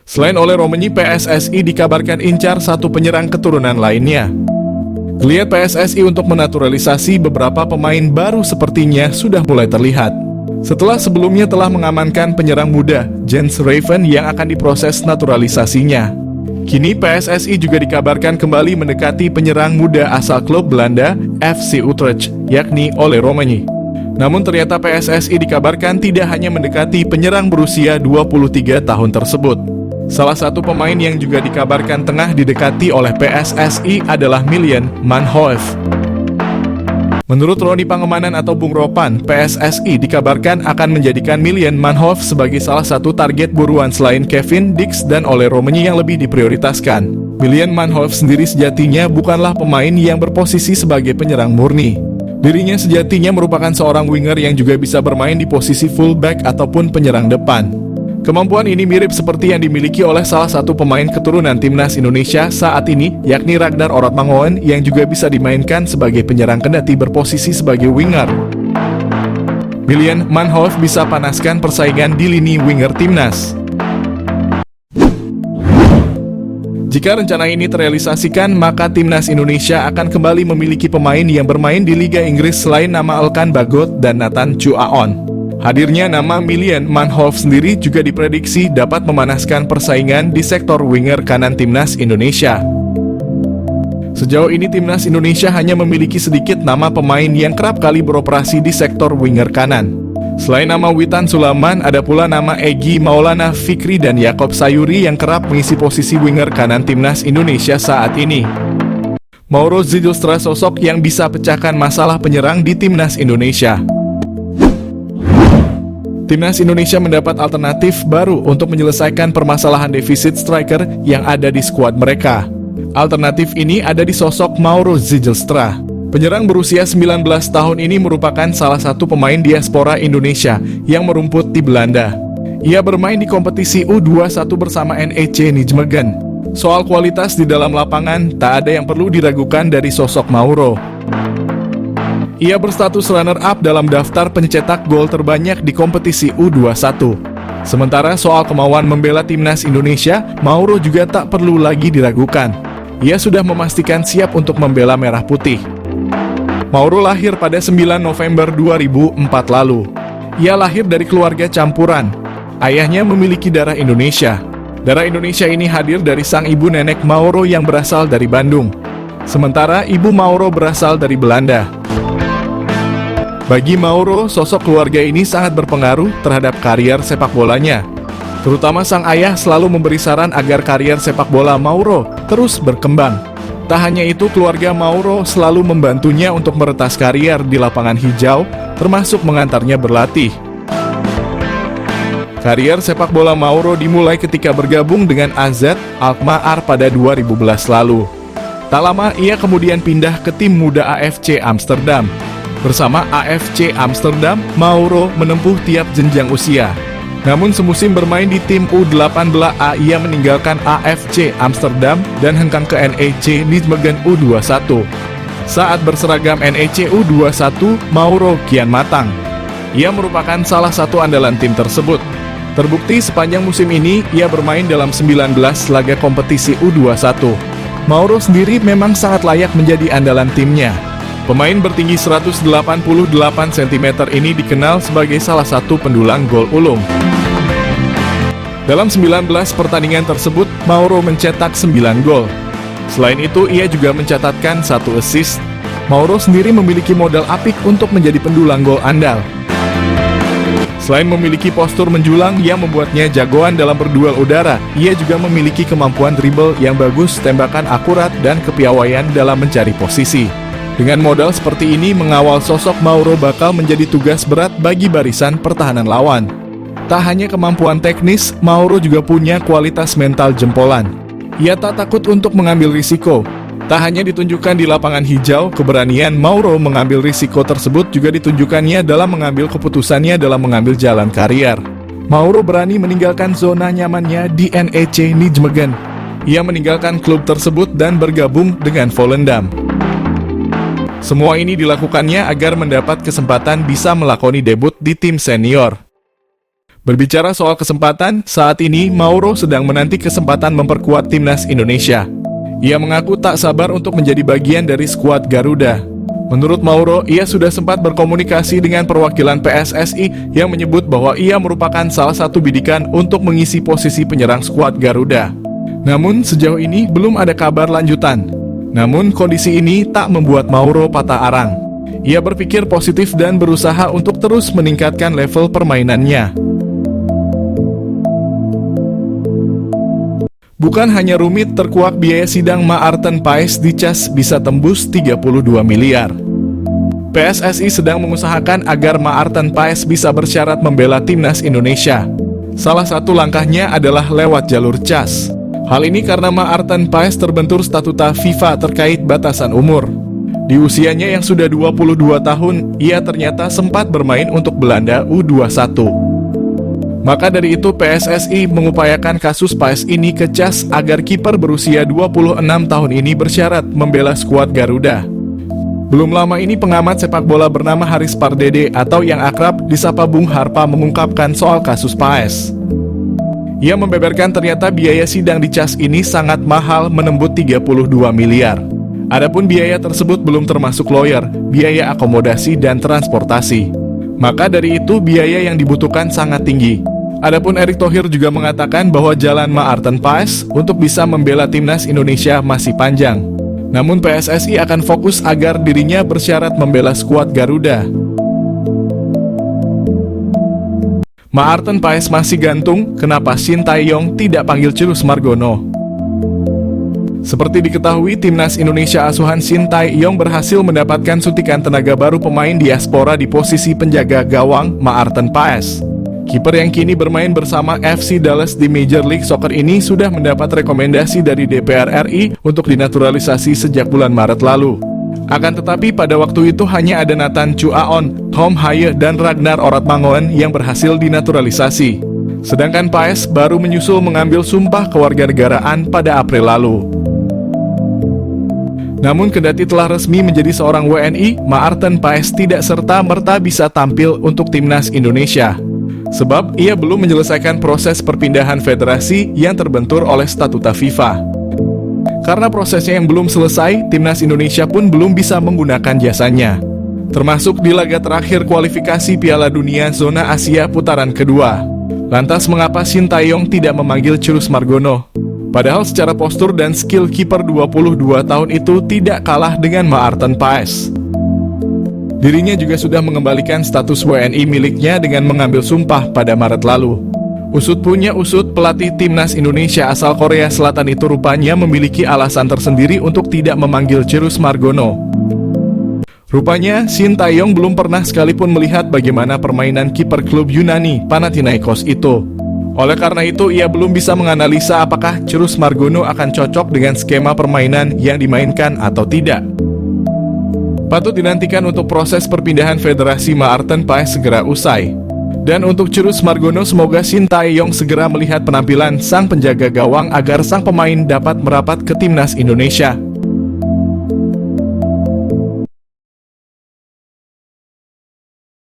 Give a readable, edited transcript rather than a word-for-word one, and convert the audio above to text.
Selain oleh Romagnoli, PSSI dikabarkan incar satu penyerang keturunan lainnya. Geliat PSSI untuk menaturalisasi beberapa pemain baru sepertinya sudah mulai terlihat. Setelah sebelumnya telah mengamankan penyerang muda, Jens Raven, yang akan diproses naturalisasinya. Kini PSSI juga dikabarkan kembali mendekati penyerang muda asal klub Belanda, FC Utrecht, yakni Ole Romagnoli. Namun ternyata PSSI dikabarkan tidak hanya mendekati penyerang berusia 23 tahun tersebut. Salah satu pemain yang juga dikabarkan tengah didekati oleh PSSI adalah Milan Manhoef. Menurut Roni Pangemanan atau Bung Ropan, PSSI dikabarkan akan menjadikan Milan Manhoef sebagai salah satu target buruan selain Kevin Dix dan Ole Romagnoli yang lebih diprioritaskan. Milan Manhoef sendiri sejatinya bukanlah pemain yang berposisi sebagai penyerang murni. Dirinya sejatinya merupakan seorang winger yang juga bisa bermain di posisi fullback ataupun penyerang depan. Kemampuan ini mirip seperti yang dimiliki oleh salah satu pemain keturunan timnas Indonesia saat ini, yakni Ragnar Orotmangoen, yang juga bisa dimainkan sebagai penyerang kendati berposisi sebagai winger. Milan Manhoef bisa panaskan persaingan di lini winger timnas. Jika rencana ini terrealisasikan, maka timnas Indonesia akan kembali memiliki pemain yang bermain di Liga Inggris selain nama Elkan Bagot dan Nathan Chuaon. Hadirnya nama Milan Manhoef sendiri juga diprediksi dapat memanaskan persaingan di sektor winger kanan timnas Indonesia. Sejauh ini timnas Indonesia hanya memiliki sedikit nama pemain yang kerap kali beroperasi di sektor winger kanan. Selain nama Witan Sulaiman, ada pula nama Egy Maulana Fikri dan Yakob Sayuri yang kerap mengisi posisi winger kanan timnas Indonesia saat ini. Mauro Zijlstra sosok yang bisa pecahkan masalah penyerang di timnas Indonesia. Timnas Indonesia mendapat alternatif baru untuk menyelesaikan permasalahan defisit striker yang ada di skuad mereka. Alternatif ini ada di sosok Mauro Zijlstra. Penyerang berusia 19 tahun ini merupakan salah satu pemain diaspora Indonesia yang merumput di Belanda. Ia bermain di kompetisi U21 bersama NEC Nijmegen. Soal kualitas di dalam lapangan, tak ada yang perlu diragukan dari sosok Mauro. Ia berstatus runner-up dalam daftar pencetak gol terbanyak di kompetisi U21. Sementara soal kemauan membela timnas Indonesia, Mauro juga tak perlu lagi diragukan. Ia sudah memastikan siap untuk membela Merah Putih. Mauro lahir pada 9 November 2004 lalu. Ia lahir dari keluarga campuran. Ayahnya memiliki darah Indonesia. Darah Indonesia ini hadir dari sang ibu nenek Mauro yang berasal dari Bandung. Sementara ibu Mauro berasal dari Belanda. Bagi Mauro, sosok keluarga ini sangat berpengaruh terhadap karier sepak bolanya. Terutama sang ayah selalu memberi saran agar karier sepak bola Mauro terus berkembang. Tak hanya itu, keluarga Mauro selalu membantunya untuk meretas karier di lapangan hijau, termasuk mengantarnya berlatih. Karier sepak bola Mauro dimulai ketika bergabung dengan AZ Alkmaar pada 2011 lalu. Tak lama, ia kemudian pindah ke tim muda AFC Amsterdam. Bersama AFC Amsterdam, Mauro menempuh tiap jenjang usia. Namun semusim bermain di tim U18A, ia meninggalkan AFC Amsterdam dan hengkang ke NEC Nijmegen U21. Saat berseragam NEC U21, Mauro kian matang. Ia merupakan salah satu andalan tim tersebut. Terbukti sepanjang musim ini, ia bermain dalam 19 laga kompetisi U21. Mauro sendiri memang sangat layak menjadi andalan timnya. Pemain bertinggi 188 cm ini dikenal sebagai salah satu pendulang gol ulung. Dalam 19 pertandingan tersebut, Mauro mencetak 9 gol. Selain itu, ia juga mencatatkan 1 assist. Mauro sendiri memiliki modal apik untuk menjadi pendulang gol andal. Selain memiliki postur menjulang yang membuatnya jagoan dalam berduel udara, ia juga memiliki kemampuan dribble yang bagus, tembakan akurat, dan kepiawaian dalam mencari posisi. Dengan modal seperti ini, mengawal sosok Mauro bakal menjadi tugas berat bagi barisan pertahanan lawan. Tak hanya kemampuan teknis, Mauro juga punya kualitas mental jempolan. Ia tak takut untuk mengambil risiko. Tak hanya ditunjukkan di lapangan hijau, keberanian Mauro mengambil risiko tersebut juga ditunjukkannya dalam mengambil keputusannya dalam mengambil jalan karier. Mauro berani meninggalkan zona nyamannya di NEC Nijmegen. Ia meninggalkan klub tersebut dan bergabung dengan Volendam. Semua ini dilakukannya agar mendapat kesempatan bisa melakoni debut di tim senior. Berbicara soal kesempatan, saat ini Mauro sedang menanti kesempatan memperkuat timnas Indonesia. Ia mengaku tak sabar untuk menjadi bagian dari skuad Garuda. Menurut Mauro, ia sudah sempat berkomunikasi dengan perwakilan PSSI yang menyebut bahwa ia merupakan salah satu bidikan untuk mengisi posisi penyerang skuad Garuda. Namun sejauh ini belum ada kabar lanjutan. Namun kondisi ini tak membuat Mauro patah arang. Ia berpikir positif dan berusaha untuk terus meningkatkan level permainannya. Bukan hanya rumit, terkuak biaya sidang Maarten Paes di CAS bisa tembus 32 miliar. PSSI sedang mengusahakan agar Maarten Paes bisa bersyarat membela timnas Indonesia. Salah satu langkahnya adalah lewat jalur CAS. Hal ini karena Maarten Paes terbentur statuta FIFA terkait batasan umur. Di usianya yang sudah 22 tahun, ia ternyata sempat bermain untuk Belanda U21. Maka dari itu PSSI mengupayakan kasus Paes ini ke CAS agar kiper berusia 26 tahun ini bersyarat membela skuad Garuda. Belum lama ini pengamat sepak bola bernama Haris Pardede atau yang akrab disapa Bung Harpa mengungkapkan soal kasus Paes. Ia membeberkan ternyata biaya sidang di CAS ini sangat mahal, menembus 32 miliar. Adapun biaya tersebut belum termasuk lawyer, biaya akomodasi dan transportasi. Maka dari itu biaya yang dibutuhkan sangat tinggi. Adapun Erick Thohir juga mengatakan bahwa jalan Maarten Paes untuk bisa membela timnas Indonesia masih panjang. Namun PSSI akan fokus agar dirinya bersyarat membela skuad Garuda. Maarten Paes masih gantung, kenapa Shin Tae-yong tidak panggil Cirus Margono? Seperti diketahui, timnas Indonesia asuhan Shin Tae-yong berhasil mendapatkan suntikan tenaga baru pemain diaspora di posisi penjaga gawang Maarten Paes. Kiper yang kini bermain bersama FC Dallas di Major League Soccer ini sudah mendapat rekomendasi dari DPR RI untuk dinaturalisasi sejak bulan Maret lalu. Akan tetapi pada waktu itu hanya ada Nathan Chuaon, Tom Haye, dan Ragnar Oratmangoen yang berhasil dinaturalisasi. Sedangkan Paes baru menyusul mengambil sumpah kewarganegaraan pada April lalu. Namun kendati telah resmi menjadi seorang WNI, Maarten Paes tidak serta-merta bisa tampil untuk timnas Indonesia. Sebab ia belum menyelesaikan proses perpindahan federasi yang terbentur oleh statuta FIFA. Karena prosesnya yang belum selesai, timnas Indonesia pun belum bisa menggunakan jasanya. Termasuk di laga terakhir kualifikasi Piala Dunia Zona Asia putaran kedua. Lantas mengapa Shin Tae-yong tidak memanggil Cirus Margono? Padahal secara postur dan skill kiper 22 tahun itu tidak kalah dengan Maarten Paes. Dirinya juga sudah mengembalikan status WNI miliknya dengan mengambil sumpah pada Maret lalu. Usut punya usut, pelatih timnas Indonesia asal Korea Selatan itu rupanya memiliki alasan tersendiri untuk tidak memanggil Cirus Margono. Rupanya, Shin Tae-yong belum pernah sekalipun melihat bagaimana permainan kiper klub Yunani Panathinaikos itu. Oleh karena itu, ia belum bisa menganalisa apakah Cirus Margono akan cocok dengan skema permainan yang dimainkan atau tidak. Patut dinantikan untuk proses perpindahan federasi Maarten Paes segera usai. Dan untuk Cirus Margono, semoga Shin Tae-yong segera melihat penampilan sang penjaga gawang agar sang pemain dapat merapat ke timnas Indonesia.